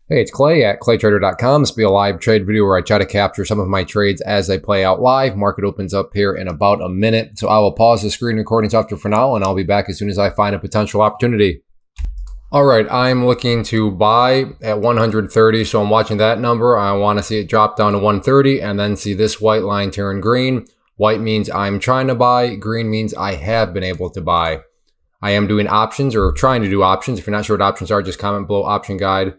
Hey, it's Clay at claytrader.com. This will be a live trade video where I try to capture some of my trades as they play out live. Market opens up here in about a minute. So I will pause the screen recording software for now, and I'll be back as soon as I find a potential opportunity. All right, I'm looking to buy at 130, so I'm watching that number. I want to see it drop down to 130 and then see this white line turn green. White means I'm trying to buy. Green means I have been able to buy. I am doing options or trying to do options. If you're not sure what options are, just comment below option guide.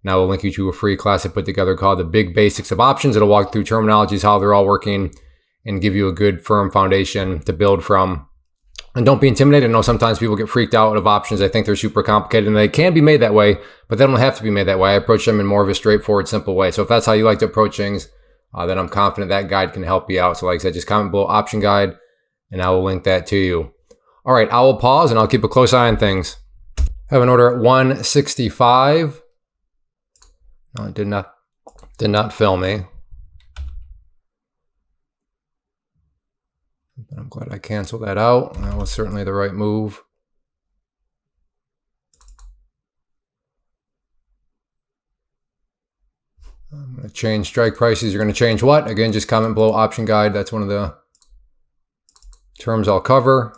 Now we'll link you to a free class I put together called The Big Basics of Options. It'll walk through terminologies, how they're all working, and give you a good firm foundation to build from. And don't be intimidated. I know sometimes people get freaked out of options. I think they're super complicated, and they can be made that way, but they don't have to be made that way. I approach them in more of a straightforward, simple way. So if that's how you like to approach things, then I'm confident that guide can help you out. So like I said, just comment below option guide, and I will link that to you. All right, I will pause, and I'll keep a close eye on things. Have an order at 165. No, it did not fail me. But I'm glad I canceled that out. That was certainly the right move. I'm going to change strike prices. You're going to change what? Again, just comment below option guide. That's one of the terms I'll cover.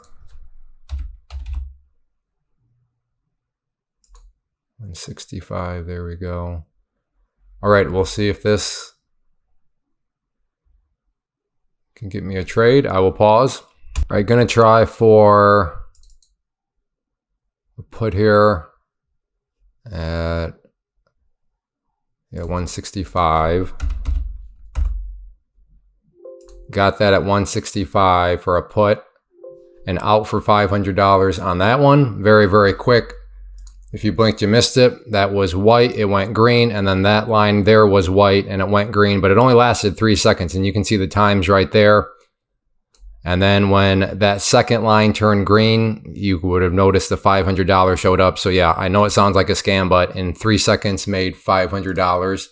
165, there we go. All right, we'll see if this can get me a trade. I will pause. All right, gonna try for a put here at 165. Got that at 165 for a put and out for $500 on that one. Very, very quick. If you blinked, you missed it. That was white, it went green, and then that line there was white and it went green, but it only lasted 3 seconds, and you can see the times right there. And then when that second line turned green, you would have noticed the $500 showed up. So yeah, I know it sounds like a scam, but in 3 seconds made $500.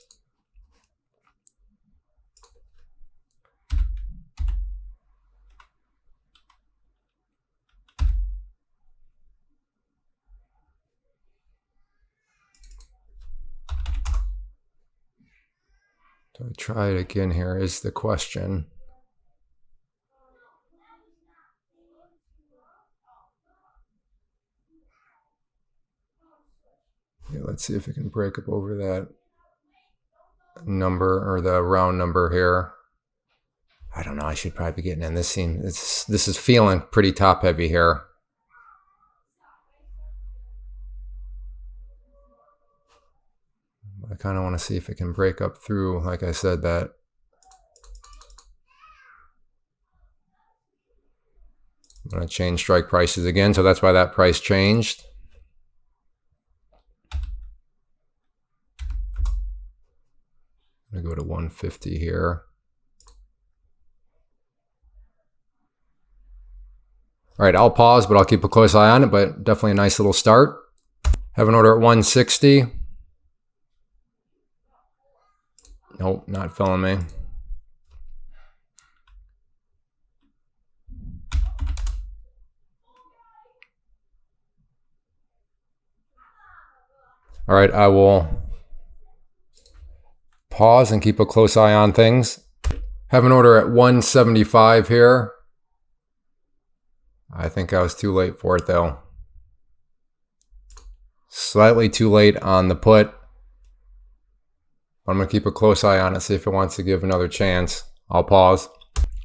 So I try it again here is the question. Yeah, let's see if it can break up over that number or the round number here. I don't know. I should probably be getting in this scene. This is feeling pretty top heavy here. I kind of want to see if it can break up through, like I said, that I'm going to change strike prices again. So that's why that price changed. I'm going to go to 150 here. All right, I'll pause, but I'll keep a close eye on it, but definitely a nice little start. Have an order at 160. Nope, not filling me. All right, I will pause and keep a close eye on things. Have an order at 175 here. I think I was too late for it though. Slightly too late on the put. I'm going to keep a close eye on it, see if it wants to give another chance. I'll pause.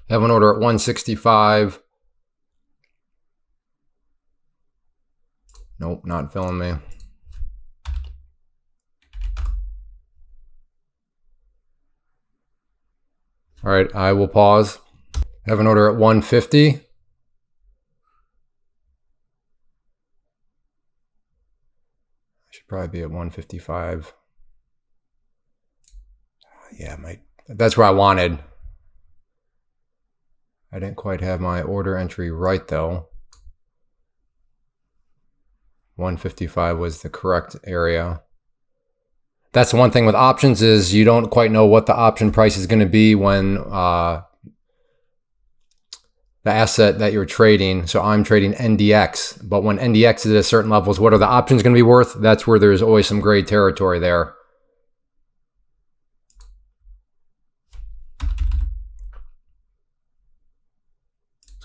Have an order at 165. Nope, not filling me. All right, I will pause. Have an order at 150. I should probably be at 155. Yeah, that's where I wanted. I didn't quite have my order entry right though. 155 was the correct area. That's the one thing with options is you don't quite know what the option price is going to be when the asset that you're trading. So I'm trading NDX, but when NDX is at certain levels, what are the options going to be worth? That's where there's always some gray territory there.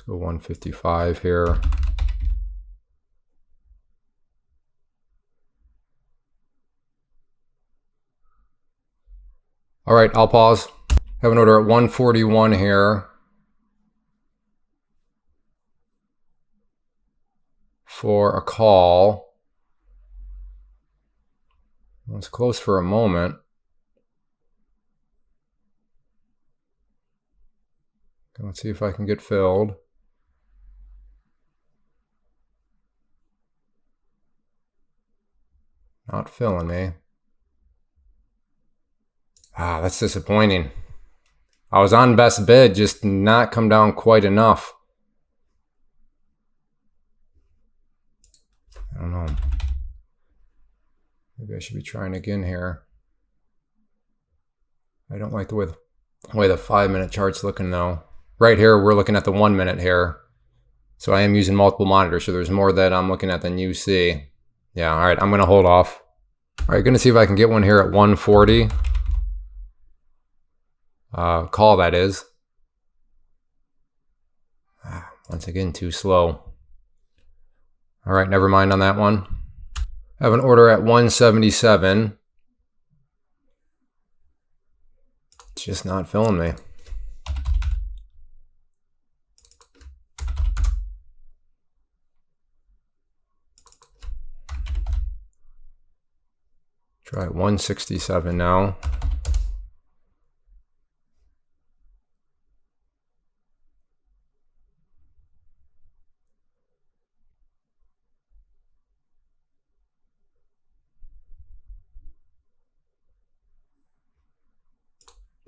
Let's go 155 here. All right, I'll pause. Have an order at 141 here for a call. Well, it's close for a moment. Let's see if I can get filled. Not filling me. Ah, that's disappointing. I was on best bid, just not come down quite enough. I don't know. Maybe I should be trying again here. I don't like the way the 5-minute chart's looking though. Right here, we're looking at the 1 minute here. So I am using multiple monitors, so there's more that I'm looking at than you see. Yeah, all right, I'm gonna hold off. All right, gonna see if I can get one here at 140. Call, that is. Once again, too slow. All right, never mind on that one. I have an order at 177. It's just not filling me. Try 167 now.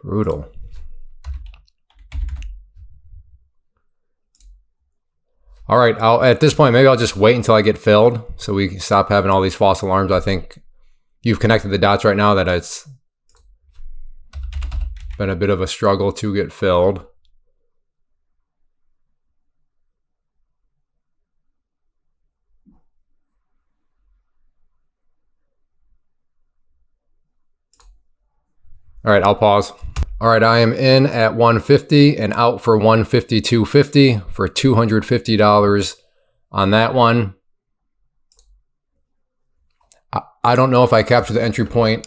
Brutal. All right, at this point, maybe I'll just wait until I get filled so we can stop having all these false alarms. I think you've connected the dots right now that it's been a bit of a struggle to get filled. All right, I'll pause. All right, I am in at 150 and out for 152.50 for $250 on that one. I don't know if I captured the entry point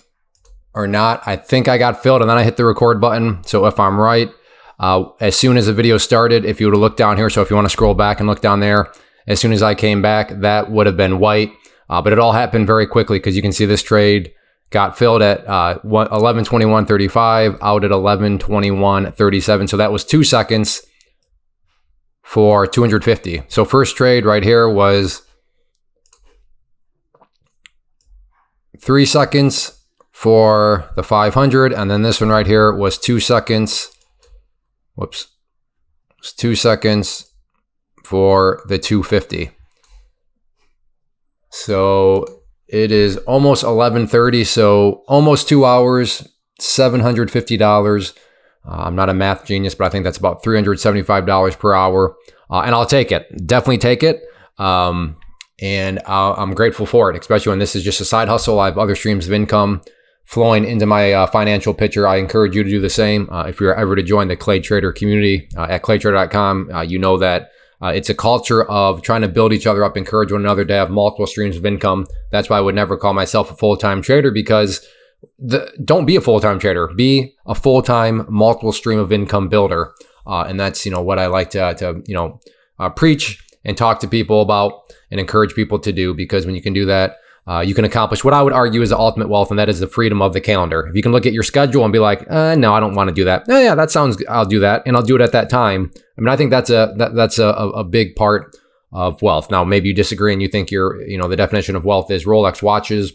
or not. I think I got filled and then I hit the record button. So if I'm right, as soon as the video started, if you would have looked down here, so if you want to scroll back and look down there, as soon as I came back, that would have been white. But it all happened very quickly because you can see this trade got filled at 11:21:35, out at 11:21:37. So that was 2 seconds for 250. So first trade right here was 3 seconds for the 500, and then this one right here was 2 seconds. Whoops, it was 2 seconds for the 250. So it is almost 11:30, so almost 2 hours, $750. I'm not a math genius, but I think that's about $375 per hour. And I'll take it, definitely take it. And I'm grateful for it, especially when this is just a side hustle. I have other streams of income flowing into my financial picture. I encourage you to do the same. If you're ever to join the Clay Trader community at claytrader.com, you know that it's a culture of trying to build each other up, encourage one another to have multiple streams of income. That's why I would never call myself a full-time trader, because don't be a full-time trader. Be a full-time multiple stream of income builder. And that's, what I like to preach and talk to people about and encourage people to do, because when you can do that, you can accomplish what I would argue is the ultimate wealth, and that is the freedom of the calendar. If you can look at your schedule and be like, no, I don't want to do that. Oh, yeah, that sounds, I'll do that, and I'll do it at that time. I mean, I think that's a big part of wealth. Now, maybe you disagree and you think the definition of wealth is Rolex watches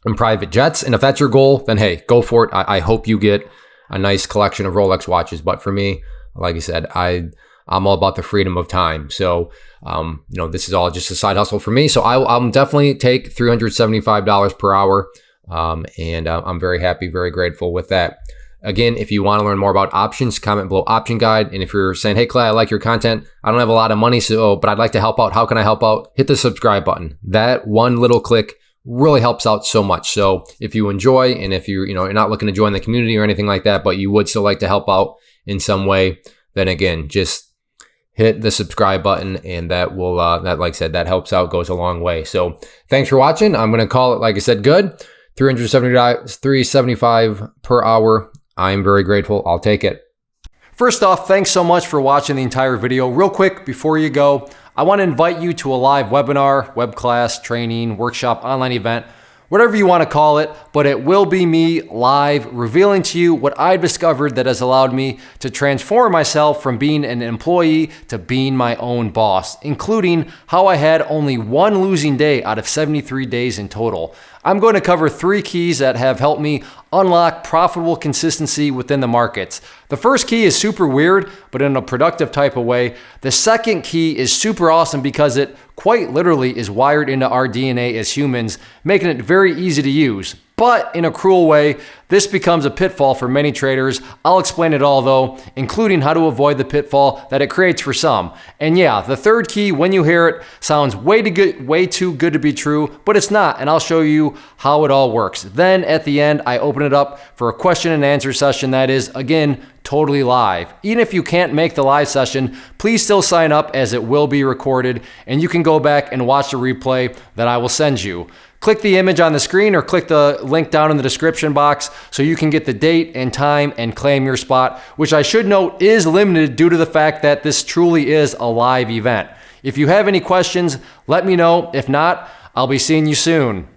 and private jets. And if that's your goal, then hey, go for it. I hope you get a nice collection of Rolex watches. But for me, like I said, I'm all about the freedom of time. So, this is all just a side hustle for me. So I'll definitely take $375 per hour. And I'm very happy, very grateful with that. Again, if you want to learn more about options, comment below option guide. And if you're saying, hey, Clay, I like your content, I don't have a lot of money, but I'd like to help out. How can I help out? Hit the subscribe button. That one little click really helps out so much. So if you enjoy, and if you're not looking to join the community or anything like that, but you would still like to help out in some way, then again, just hit the subscribe button, and that will, that, like I said, that helps out, goes a long way. So thanks for watching. I'm going to call it, like I said, good. 375 per hour. I'm very grateful. I'll take it. First off, thanks so much for watching the entire video. Real quick, before you go, I want to invite you to a live webinar, web class, training, workshop, online event, whatever you want to call it, but it will be me live revealing to you what I've discovered that has allowed me to transform myself from being an employee to being my own boss, including how I had only one losing day out of 73 days in total. I'm going to cover 3 keys that have helped me unlock profitable consistency within the markets. The first key is super weird, but in a productive type of way. The second key is super awesome because it quite literally is wired into our DNA as humans, making it very easy to use. But in a cruel way, this becomes a pitfall for many traders. I'll explain it all though, including how to avoid the pitfall that it creates for some. And yeah, the third key, when you hear it, sounds way too good to be true, but it's not, and I'll show you how it all works. Then at the end, I open it up for a question and answer session that is, again, totally live. Even if you can't make the live session, please still sign up as it will be recorded, and you can go back and watch the replay that I will send you. Click the image on the screen or click the link down in the description box so you can get the date and time and claim your spot, which I should note is limited due to the fact that this truly is a live event. If you have any questions, let me know. If not, I'll be seeing you soon.